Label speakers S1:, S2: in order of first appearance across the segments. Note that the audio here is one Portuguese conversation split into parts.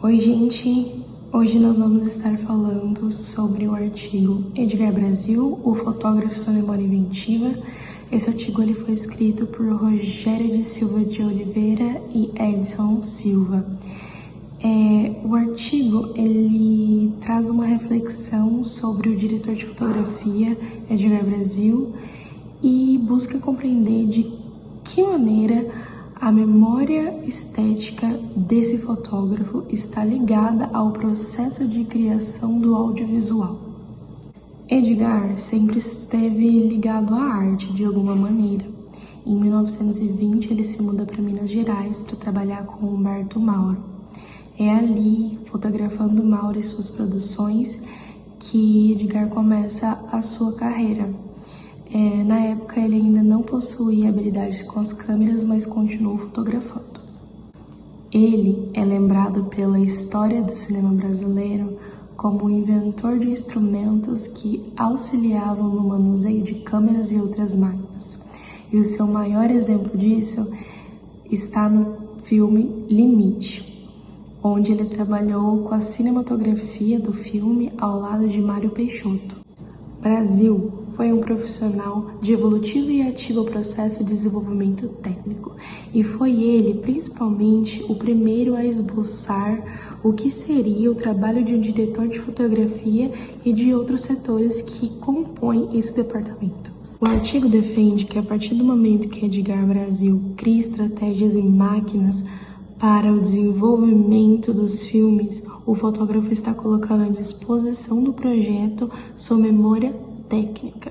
S1: Oi, gente! Hoje nós vamos estar falando sobre o artigo Edgar Brasil, o fotógrafo e sua memória inventiva. Esse artigo ele foi escrito por Rogério de Silva de Oliveira e Edson Silva. O artigo ele traz uma reflexão sobre o diretor de fotografia Edgar Brasil e busca compreender de que maneira a memória estética desse fotógrafo está ligada ao processo de criação do audiovisual. Edgar sempre esteve ligado à arte de alguma maneira. Em 1920, ele se muda para Minas Gerais para trabalhar com Humberto Mauro. É ali, fotografando Mauro e suas produções, que Edgar começa a sua carreira. Na época ele ainda não possuía habilidade com as câmeras, mas continuou fotografando. Ele é lembrado pela história do cinema brasileiro como o inventor de instrumentos que auxiliavam no manuseio de câmeras e outras máquinas. E o seu maior exemplo disso está no filme Limite, onde ele trabalhou com a cinematografia do filme ao lado de Mário Peixoto. Brasil foi um profissional de evolutivo e ativo processo de desenvolvimento técnico, e foi ele, principalmente, o primeiro a esboçar o que seria o trabalho de um diretor de fotografia e de outros setores que compõem esse departamento. O artigo defende que a partir do momento que Edgar Brasil cria estratégias e máquinas para o desenvolvimento dos filmes, o fotógrafo está colocando à disposição do projeto sua memória técnica.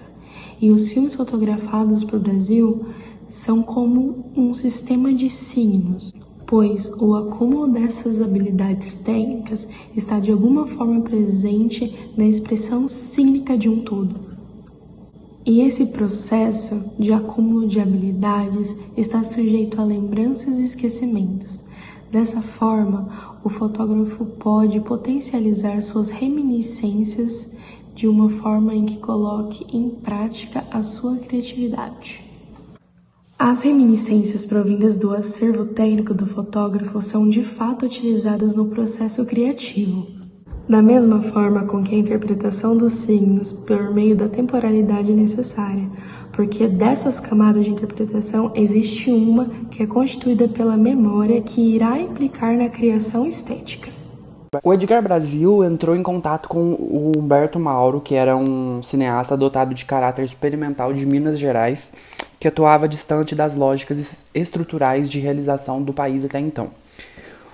S1: E os filmes fotografados por Brasil são como um sistema de signos, pois o acúmulo dessas habilidades técnicas está de alguma forma presente na expressão cínica de um todo. E esse processo de acúmulo de habilidades está sujeito a lembranças e esquecimentos. Dessa forma, o fotógrafo pode potencializar suas reminiscências de uma forma em que coloque em prática a sua criatividade. As reminiscências provindas do acervo técnico do fotógrafo são de fato utilizadas no processo criativo, da mesma forma com que a interpretação dos signos por meio da temporalidade é necessária, porque dessas camadas de interpretação existe uma que é constituída pela memória que irá implicar na criação estética.
S2: O Edgar Brasil entrou em contato com o Humberto Mauro, que era um cineasta dotado de caráter experimental de Minas Gerais, que atuava distante das lógicas estruturais de realização do país até então.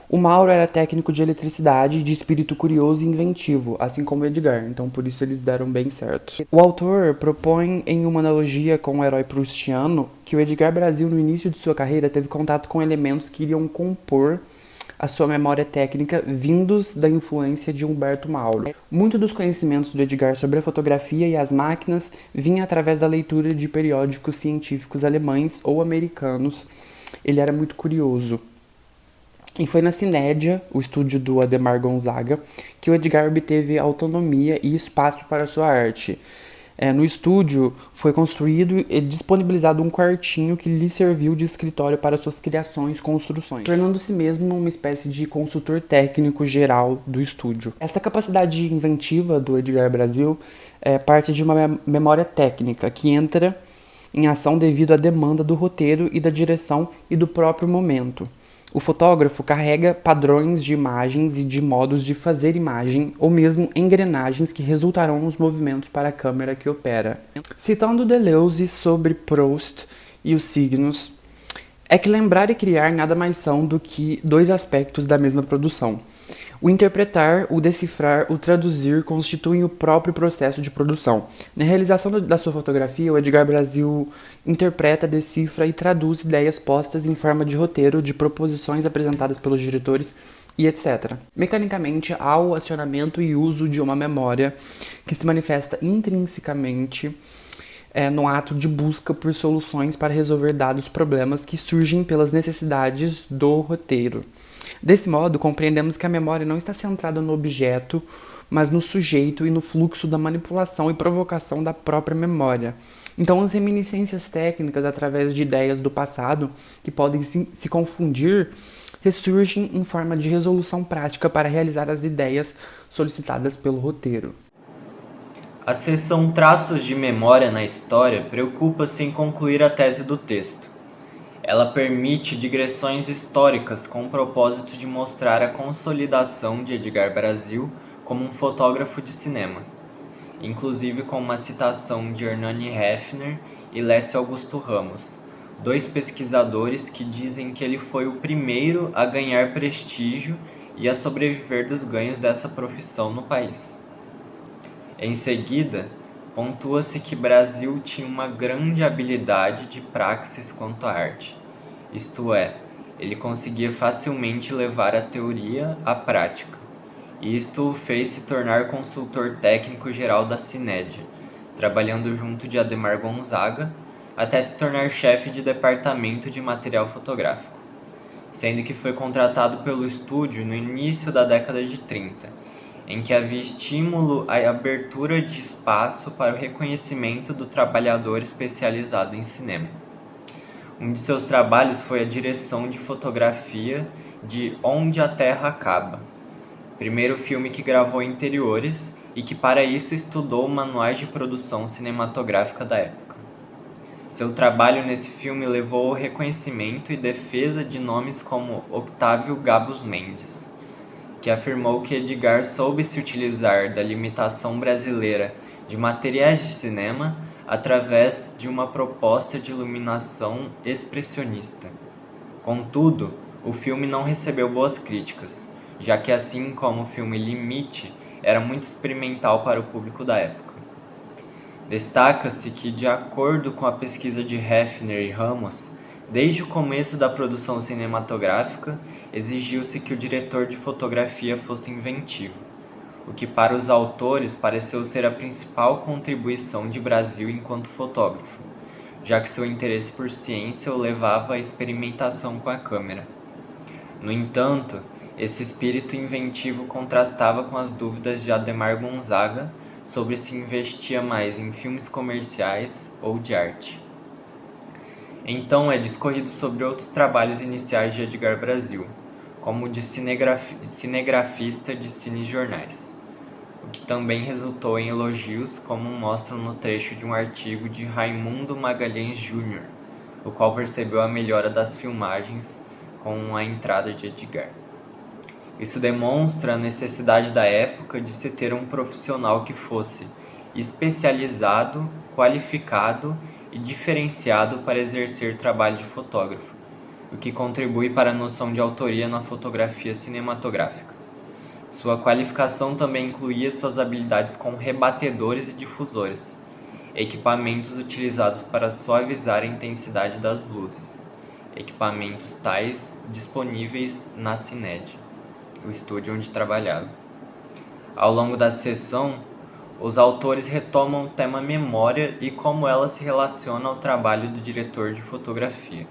S2: O Mauro era técnico de eletricidade, de espírito curioso e inventivo, assim como o Edgar, então por isso eles deram bem certo. O autor propõe, em uma analogia com o herói proustiano, que o Edgar Brasil, no início de sua carreira, teve contato com elementos que iriam compor a sua memória técnica vindos da influência de Humberto Mauro. Muito dos conhecimentos do Edgar sobre a fotografia e as máquinas vinha através da leitura de periódicos científicos alemães ou americanos. Ele era muito curioso. E foi na Cinédia, o estúdio do Ademar Gonzaga, que o Edgar obteve autonomia e espaço para sua arte. No estúdio foi construído e disponibilizado um quartinho que lhe serviu de escritório para suas criações e construções, tornando-se mesmo uma espécie de consultor técnico geral do estúdio. Essa capacidade inventiva do Edgar Brasil parte de uma memória técnica que entra em ação devido à demanda do roteiro e da direção e do próprio momento. O fotógrafo carrega padrões de imagens e de modos de fazer imagem, ou mesmo engrenagens que resultarão nos movimentos para a câmera que opera. Citando Deleuze sobre Proust e os signos, é que lembrar e criar nada mais são do que dois aspectos da mesma produção. O interpretar, o decifrar, o traduzir constituem o próprio processo de produção. Na realização da sua fotografia, o Edgar Brasil interpreta, decifra e traduz ideias postas em forma de roteiro, de proposições apresentadas pelos diretores e etc. Mecanicamente, há o acionamento e uso de uma memória que se manifesta intrinsecamente no ato de busca por soluções para resolver dados problemas que surgem pelas necessidades do roteiro. Desse modo, compreendemos que a memória não está centrada no objeto mas no sujeito e no fluxo da manipulação e provocação da própria memória. Então, as reminiscências técnicas, através de ideias do passado, que podem se confundir, ressurgem em forma de resolução prática para realizar as ideias solicitadas pelo roteiro.
S3: A seção Traços de Memória na História preocupa-se em concluir a tese do texto. Ela permite digressões históricas com o propósito de mostrar a consolidação de Edgar Brasil como um fotógrafo de cinema, inclusive com uma citação de Hernani Hefner e Lécio Augusto Ramos, dois pesquisadores que dizem que ele foi o primeiro a ganhar prestígio e a sobreviver dos ganhos dessa profissão no país. Em seguida, pontua-se que Brasil tinha uma grande habilidade de praxis quanto à arte, isto é, ele conseguia facilmente levar a teoria à prática, e isto o fez se tornar consultor técnico geral da CINED, trabalhando junto de Adhemar Gonzaga, até se tornar chefe de departamento de material fotográfico, sendo que foi contratado pelo estúdio no início da década de 30, em que havia estímulo à abertura de espaço para o reconhecimento do trabalhador especializado em cinema. Um de seus trabalhos foi a direção de fotografia de Onde a Terra Acaba, primeiro filme que gravou interiores e que para isso estudou manuais de produção cinematográfica da época. Seu trabalho nesse filme levou ao reconhecimento e defesa de nomes como Octávio Gabus Mendes, que afirmou que Edgar soube se utilizar da limitação brasileira de materiais de cinema através de uma proposta de iluminação expressionista. Contudo, o filme não recebeu boas críticas, já que assim como o filme Limite, era muito experimental para o público da época. Destaca-se que, de acordo com a pesquisa de Hefner e Ramos, desde o começo da produção cinematográfica, exigiu-se que o diretor de fotografia fosse inventivo, o que para os autores pareceu ser a principal contribuição de Brasil enquanto fotógrafo, já que seu interesse por ciência o levava à experimentação com a câmera. No entanto, esse espírito inventivo contrastava com as dúvidas de Adhemar Gonzaga sobre se investia mais em filmes comerciais ou de arte. Então é discorrido sobre outros trabalhos iniciais de Edgar Brasil, como o de cinegrafista de cinejornais, o que também resultou em elogios, como mostram no trecho de um artigo de Raimundo Magalhães Júnior, o qual percebeu a melhora das filmagens com a entrada de Edgar. Isso demonstra a necessidade da época de se ter um profissional que fosse especializado, qualificado e diferenciado para exercer trabalho de fotógrafo, o que contribui para a noção de autoria na fotografia cinematográfica. Sua qualificação também incluía suas habilidades com rebatedores e difusores, equipamentos utilizados para suavizar a intensidade das luzes, equipamentos tais disponíveis na CINED, o estúdio onde trabalhava. Ao longo da sessão, os autores retomam o tema memória e como ela se relaciona ao trabalho do diretor de fotografia,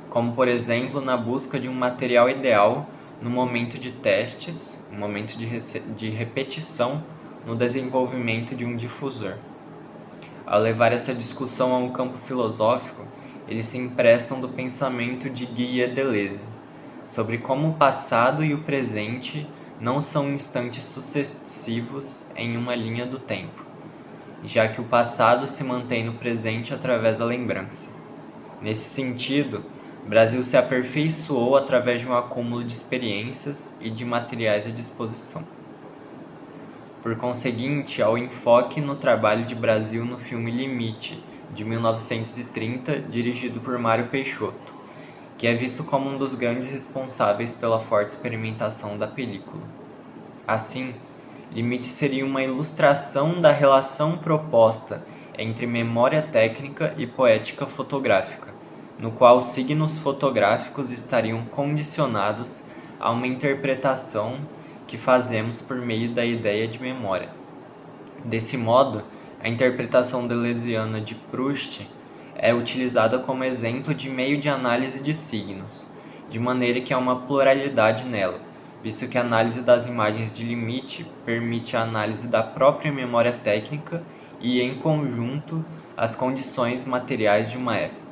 S3: como por exemplo na busca de um material ideal no momento de testes, no momento de repetição no desenvolvimento de um difusor. Ao levar essa discussão a um campo filosófico, eles se emprestam do pensamento de Guy Deleuze, sobre como o passado e o presente não são instantes sucessivos em uma linha do tempo, já que o passado se mantém no presente através da lembrança. Nesse sentido, Brasil se aperfeiçoou através de um acúmulo de experiências e de materiais à disposição. Por conseguinte, ao enfoque no trabalho de Brasil no filme Limite, de 1930, dirigido por Mário Peixoto, que é visto como um dos grandes responsáveis pela forte experimentação da película. Assim, Limite seria uma ilustração da relação proposta entre memória técnica e poética fotográfica, no qual os signos fotográficos estariam condicionados a uma interpretação que fazemos por meio da ideia de memória. Desse modo, a interpretação deleuziana de Proust é utilizada como exemplo de meio de análise de signos, de maneira que há uma pluralidade nela, visto que a análise das imagens de limite permite a análise da própria memória técnica e, em conjunto, as condições materiais de uma época.